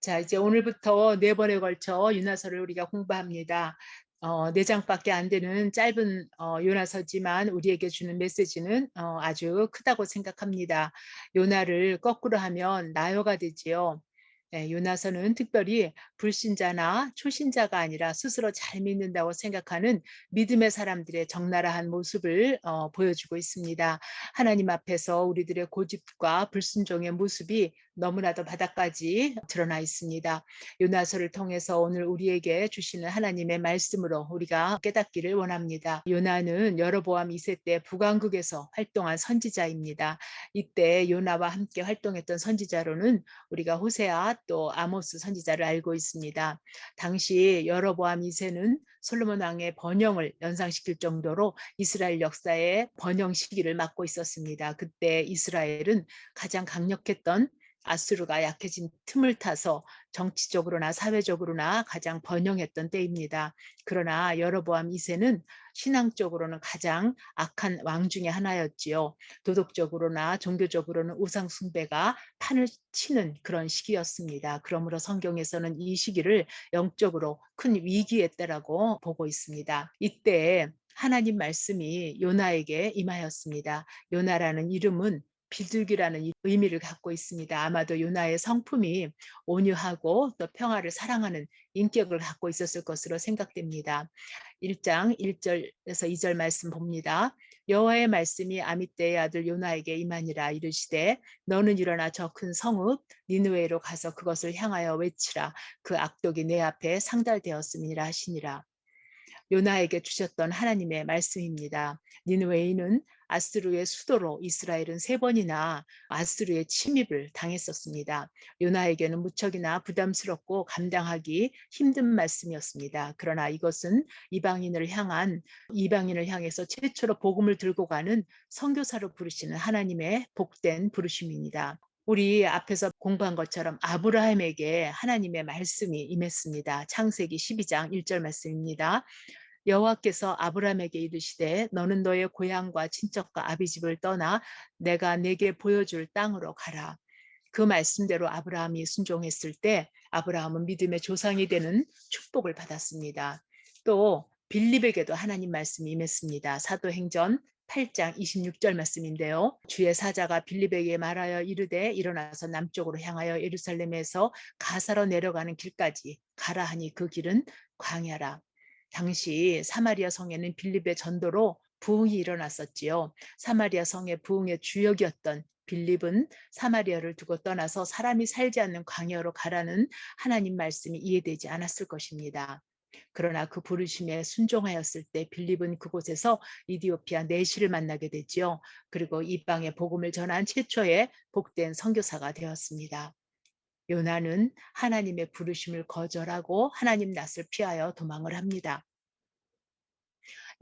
자, 이제 오늘부터 4번에 걸쳐 요나서를 우리가 공부합니다. 4장밖에 안 되는 짧은 요나서지만 우리에게 주는 메시지는 아주 크다고 생각합니다. 요나를 거꾸로 하면 나요가 되지요. 네, 요나서는 특별히 불신자나 초신자가 아니라 스스로 잘 믿는다고 생각하는 믿음의 사람들의 적나라한 모습을 보여주고 있습니다. 하나님 앞에서 우리들의 고집과 불순종의 모습이 너무나도 바닥까지 드러나 있습니다. 요나서를 통해서 오늘 우리에게 주시는 하나님의 말씀으로 우리가 깨닫기를 원합니다. 요나는 여로보암 2세 때 북왕국에서 활동한 선지자입니다. 이때 요나와 함께 활동했던 선지자로는 우리가 호세아 또 아모스 선지자를 알고 있습니다. 당시 여로보암 2세는 솔로몬 왕의 번영을 연상시킬 정도로 이스라엘 역사의 번영 시기를 맞고 있었습니다. 그때 이스라엘은 가장 강력했던 아수르가 약해진 틈을 타서 정치적으로나 사회적으로나 가장 번영했던 때입니다. 그러나 여로보암 2세는 신앙적으로는 가장 악한 왕 중에 하나였지요. 도덕적으로나 종교적으로는 우상 숭배가 판을 치는 그런 시기였습니다. 그러므로 성경에서는 이 시기를 영적으로 큰 위기의 때라고 보고 있습니다. 이때 하나님 말씀이 요나에게 임하였습니다. 요나라는 이름은 비둘기라는 의미를 갖고 있습니다. 아마도 요나의 성품이 온유하고 또 평화를 사랑하는 인격을 갖고 있었을 것으로 생각됩니다. 1장 1절에서 2절 말씀 봅니다. 여호와의 말씀이 아미떼의 아들 요나에게 임하니라. 이르시되 너는 일어나 저 큰 성읍 니느웨로 가서 그것을 향하여 외치라. 그 악독이 내 앞에 상달되었음이니라 하시니라. 요나에게 주셨던 하나님의 말씀입니다. 니느웨이는 아스루의 수도로 이스라엘은 3번이나 아스루의 침입을 당했었습니다. 요나에게는 무척이나 부담스럽고 감당하기 힘든 말씀이었습니다. 그러나 이것은 이방인을 향해서 최초로 복음을 들고 가는 선교사로 부르시는 하나님의 복된 부르심입니다. 우리 앞에서 공부한 것처럼 아브라함에게 하나님의 말씀이 임했습니다. 창세기 12장 1절 말씀입니다. 여호와께서 아브라함에게 이르시되 너는 너의 고향과 친척과 아비집을 떠나 내가 내게 보여줄 땅으로 가라. 그 말씀대로 아브라함이 순종했을 때 아브라함은 믿음의 조상이 되는 축복을 받았습니다. 또 빌립에게도 하나님 말씀이 임했습니다. 사도행전 8장 26절 말씀인데요. 주의 사자가 빌립에게 말하여 이르되 일어나서 남쪽으로 향하여 예루살렘에서 가사로 내려가는 길까지 가라 하니 그 길은 광야라. 당시 사마리아 성에는 빌립의 전도로 부흥이 일어났었지요. 사마리아 성의 부흥의 주역이었던 빌립은 사마리아를 두고 떠나서 사람이 살지 않는 광야로 가라는 하나님 말씀이 이해되지 않았을 것입니다. 그러나 그 부르심에 순종하였을 때 빌립은 그곳에서 이디오피아 내시를 만나게 되지요. 그리고 이방의 복음을 전한 최초의 복된 선교사가 되었습니다. 요나는 하나님의 부르심을 거절하고 하나님 낯을 피하여 도망을 합니다.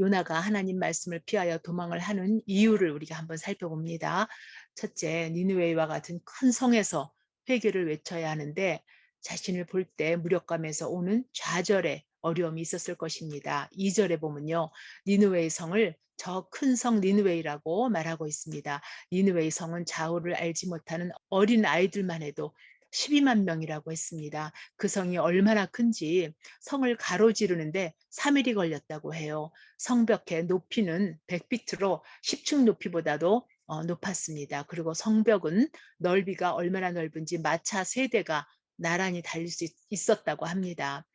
요나가 하나님 말씀을 피하여 도망을 하는 이유를 우리가 한번 살펴봅니다. 첫째, 니느웨이와 같은 큰 성에서 회개를 외쳐야 하는데 자신을 볼 때 무력감에서 오는 좌절의 어려움이 있었을 것입니다. 2절에 보면요. 니느웨이 성을 저 큰 성 니느웨이라고 말하고 있습니다. 니느웨이 성은 좌우를 알지 못하는 어린 아이들만 해도 12만 명이라고 했습니다. 그 성이 얼마나 큰지 성을 가로지르는데 3일이 걸렸다고 해요. 성벽의 높이는 100피트로 10층 높이보다도 높았습니다. 그리고 성벽은 넓이가 얼마나 넓은지 마차 3대가 나란히 달릴 수 있었다고 합니다.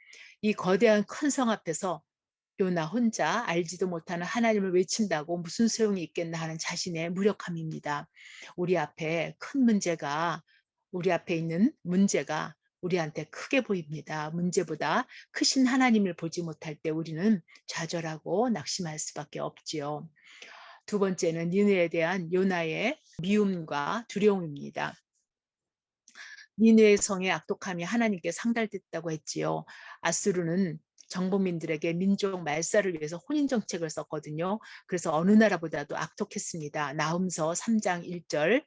이 거대한 큰 성 앞에서 요나 혼자 알지도 못하는 하나님을 외친다고 무슨 소용이 있겠나 하는 자신의 무력함입니다. 우리 앞에 있는 문제가 우리한테 크게 보입니다. 문제보다 크신 하나님을 보지 못할 때 우리는 좌절하고 낙심할 수밖에 없지요. 두 번째는 니느에 대한 요나의 미움과 두려움입니다. 니느의 성의 악독함이 하나님께 상달됐다고 했지요. 아수르는 정복민들에게 민족 말살을 위해서 혼인 정책을 썼거든요. 그래서 어느 나라보다도 악독했습니다. 나훔서 3장 1절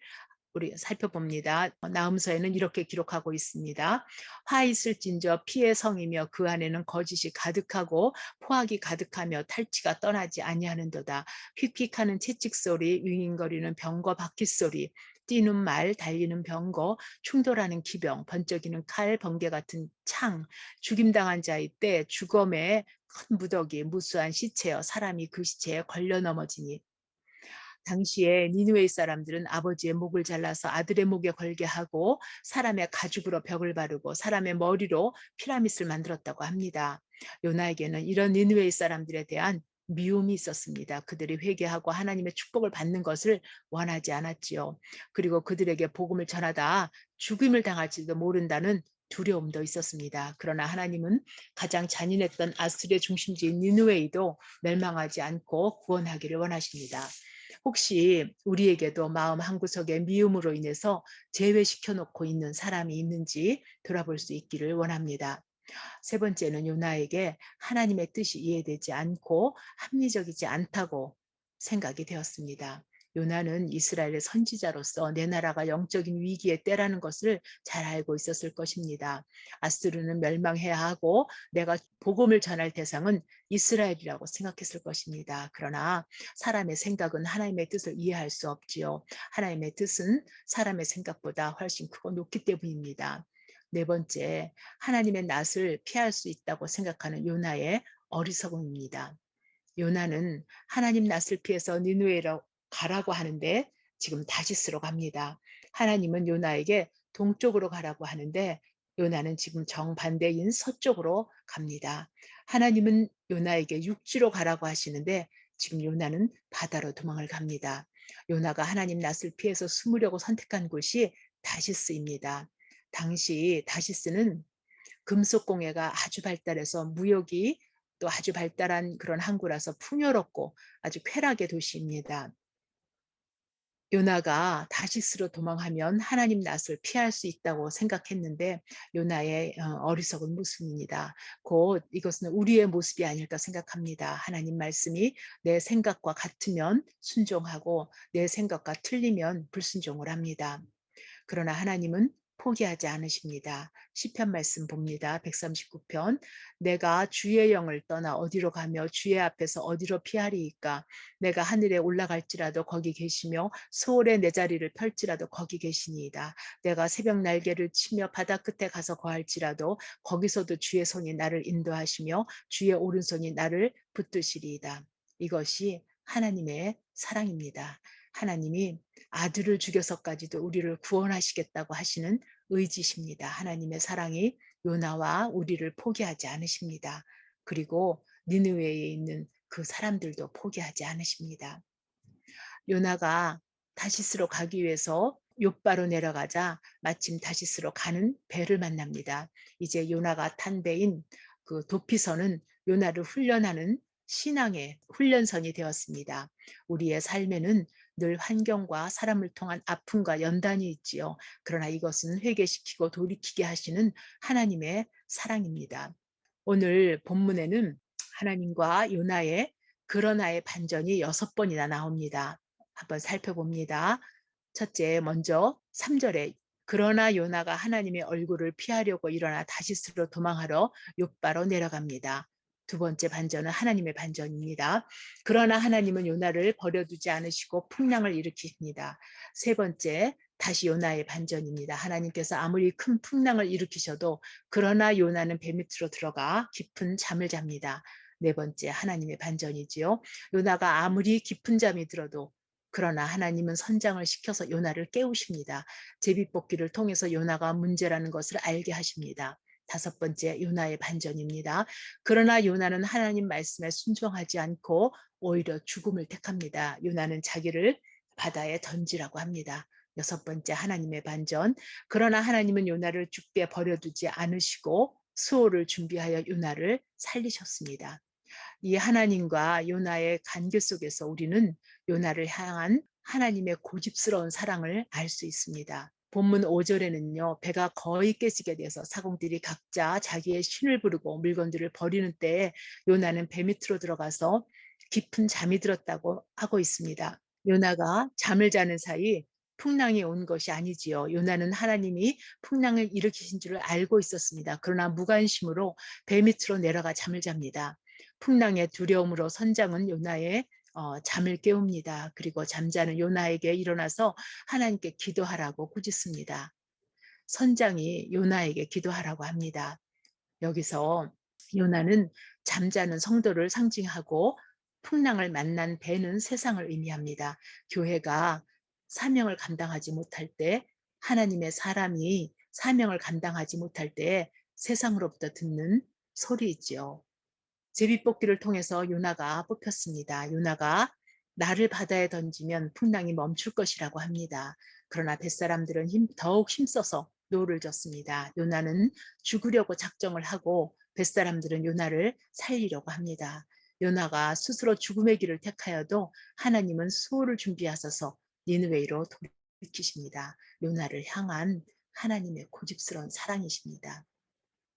우리 살펴봅니다. 나훔서에는 이렇게 기록하고 있습니다. 화 있을진저 피의 성이며 그 안에는 거짓이 가득하고 포악이 가득하며 탈취가 떠나지 아니하는도다. 휙휙하는 채찍 소리, 윙윙거리는 병거 바퀴 소리, 뛰는 말, 달리는 병거, 충돌하는 기병, 번쩍이는 칼, 번개 같은 창, 죽임당한 자의 때 죽음의 큰 무더기, 무수한 시체여 사람이 그 시체에 걸려 넘어지니 당시에 니느웨이 사람들은 아버지의 목을 잘라서 아들의 목에 걸게 하고 사람의 가죽으로 벽을 바르고 사람의 머리로 피라밋을 만들었다고 합니다. 요나에게는 이런 니느웨이 사람들에 대한 미움이 있었습니다. 그들이 회개하고 하나님의 축복을 받는 것을 원하지 않았지요. 그리고 그들에게 복음을 전하다 죽임을 당할지도 모른다는 두려움도 있었습니다. 그러나 하나님은 가장 잔인했던 아수르의 중심지인 니느웨이도 멸망하지 않고 구원하기를 원하십니다. 혹시 우리에게도 마음 한구석에 미움으로 인해서 제외시켜 놓고 있는 사람이 있는지 돌아볼 수 있기를 원합니다. 세 번째는 요나에게 하나님의 뜻이 이해되지 않고 합리적이지 않다고 생각이 되었습니다. 요나는 이스라엘의 선지자로서 내 나라가 영적인 위기의 때라는 것을 잘 알고 있었을 것입니다. 아스르는 멸망해야 하고 내가 복음을 전할 대상은 이스라엘이라고 생각했을 것입니다. 그러나 사람의 생각은 하나님의 뜻을 이해할 수 없지요. 하나님의 뜻은 사람의 생각보다 훨씬 크고 높기 때문입니다. 네 번째, 하나님의 낯을 피할 수 있다고 생각하는 요나의 어리석음입니다. 요나는 하나님 낯을 피해서 니느웨로 가라고 하는데 지금 다시스로 갑니다. 하나님은 요나에게 동쪽으로 가라고 하는데 요나는 지금 정반대인 서쪽으로 갑니다. 하나님은 요나에게 육지로 가라고 하시는데 지금 요나는 바다로 도망을 갑니다. 요나가 하나님 낯을 피해서 숨으려고 선택한 곳이 다시스입니다. 당시 다시스는 금속공예가 아주 발달해서 무역이 또 아주 발달한 그런 항구라서 풍요롭고 아주 쾌락의 도시입니다. 요나가 다시스로 도망하면 하나님 낯을 피할 수 있다고 생각했는데 요나의 어리석은 모습입니다. 곧 이것은 우리의 모습이 아닐까 생각합니다. 하나님 말씀이 내 생각과 같으면 순종하고 내 생각과 틀리면 불순종을 합니다. 그러나 하나님은 포기하지 않으십니다. 시편 말씀 봅니다. 139편. 내가 주의 영을 떠나 어디로 가며 주의 앞에서 어디로 피하리이까. 내가 하늘에 올라갈지라도 거기 계시며 소홀에 내 자리를 펼지라도 거기 계시니이다. 내가 새벽 날개를 치며 바다 끝에 가서 거할지라도 거기서도 주의 손이 나를 인도하시며 주의 오른손이 나를 붙드시리이다. 이것이 하나님의 사랑입니다. 하나님이 아들을 죽여서까지도 우리를 구원하시겠다고 하시는 의지십니다. 하나님의 사랑이 요나와 우리를 포기하지 않으십니다. 그리고 니느웨에 있는 그 사람들도 포기하지 않으십니다. 요나가 다시스로 가기 위해서 욥바로 내려가자 마침 다시스로 가는 배를 만납니다. 이제 요나가 탄 배인 그 도피선은 요나를 훈련하는 신앙의 훈련선이 되었습니다. 우리의 삶에는 늘 환경과 사람을 통한 아픔과 연단이 있지요. 그러나 이것은 회개시키고 돌이키게 하시는 하나님의 사랑입니다. 오늘 본문에는 하나님과 요나의 그러나의 반전이 6번이나 나옵니다. 한번 살펴봅니다. 첫째, 먼저 3절에 그러나 요나가 하나님의 얼굴을 피하려고 일어나 다시스로 도망하러 욥바로 내려갑니다. 두 번째 반전은 하나님의 반전입니다. 그러나 하나님은 요나를 버려두지 않으시고 풍랑을 일으키십니다. 세 번째, 다시 요나의 반전입니다. 하나님께서 아무리 큰 풍랑을 일으키셔도 그러나 요나는 배 밑으로 들어가 깊은 잠을 잡니다. 네 번째, 하나님의 반전이지요. 요나가 아무리 깊은 잠이 들어도 그러나 하나님은 선장을 시켜서 요나를 깨우십니다. 제비뽑기를 통해서 요나가 문제라는 것을 알게 하십니다. 다섯 번째, 요나의 반전입니다. 그러나 요나는 하나님 말씀에 순종하지 않고 오히려 죽음을 택합니다. 요나는 자기를 바다에 던지라고 합니다. 여섯 번째, 하나님의 반전. 그러나 하나님은 요나를 죽게 버려두지 않으시고 수호를 준비하여 요나를 살리셨습니다. 이 하나님과 요나의 관계 속에서 우리는 요나를 향한 하나님의 고집스러운 사랑을 알 수 있습니다. 본문 5절에는요, 배가 거의 깨지게 돼서 사공들이 각자 자기의 신을 부르고 물건들을 버리는 때에 요나는 배 밑으로 들어가서 깊은 잠이 들었다고 하고 있습니다. 요나가 잠을 자는 사이 풍랑이 온 것이 아니지요. 요나는 하나님이 풍랑을 일으키신 줄을 알고 있었습니다. 그러나 무관심으로 배 밑으로 내려가 잠을 잡니다. 풍랑의 두려움으로 선장은 요나의 잠을 깨웁니다. 그리고 잠자는 요나에게 일어나서 하나님께 기도하라고 꾸짖습니다. 선장이 요나에게 기도하라고 합니다. 여기서 요나는 잠자는 성도를 상징하고 풍랑을 만난 배는 세상을 의미합니다. 교회가 사명을 감당하지 못할 때, 하나님의 사람이 사명을 감당하지 못할 때 세상으로부터 듣는 소리이지요. 제비뽑기를 통해서 요나가 뽑혔습니다. 요나가 나를 바다에 던지면 풍랑이 멈출 것이라고 합니다. 그러나 뱃사람들은 더욱 힘써서 노를 졌습니다. 요나는 죽으려고 작정을 하고 뱃사람들은 요나를 살리려고 합니다. 요나가 스스로 죽음의 길을 택하여도 하나님은 수호를 준비하셔서 니느웨이로 돌이키십니다. 요나를 향한 하나님의 고집스러운 사랑이십니다.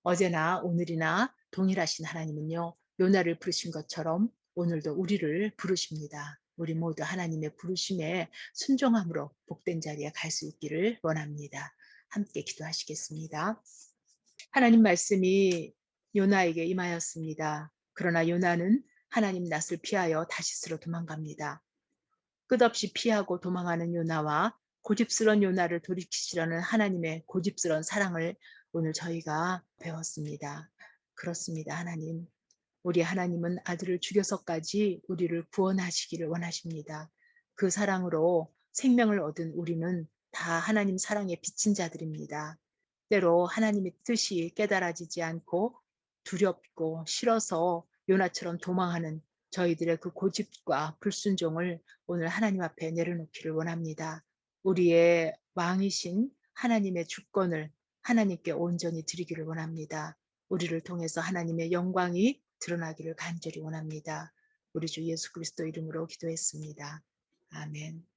어제나 오늘이나 동일하신 하나님은요, 요나를 부르신 것처럼 오늘도 우리를 부르십니다. 우리 모두 하나님의 부르심에 순종함으로 복된 자리에 갈 수 있기를 원합니다. 함께 기도하시겠습니다. 하나님 말씀이 요나에게 임하였습니다. 그러나 요나는 하나님 낯을 피하여 다시스로 도망갑니다. 끝없이 피하고 도망하는 요나와 고집스러운 요나를 돌이키시려는 하나님의 고집스러운 사랑을 오늘 저희가 배웠습니다. 그렇습니다, 하나님. 우리 하나님은 아들을 죽여서까지 우리를 구원하시기를 원하십니다. 그 사랑으로 생명을 얻은 우리는 다 하나님 사랑에 비친 자들입니다. 때로 하나님의 뜻이 깨달아지지 않고 두렵고 싫어서 요나처럼 도망하는 저희들의 그 고집과 불순종을 오늘 하나님 앞에 내려놓기를 원합니다. 우리의 왕이신 하나님의 주권을 하나님께 온전히 드리기를 원합니다. 우리를 통해서 하나님의 영광이 드러나기를 간절히 원합니다. 우리 주 예수 그리스도 이름으로 기도했습니다. 아멘.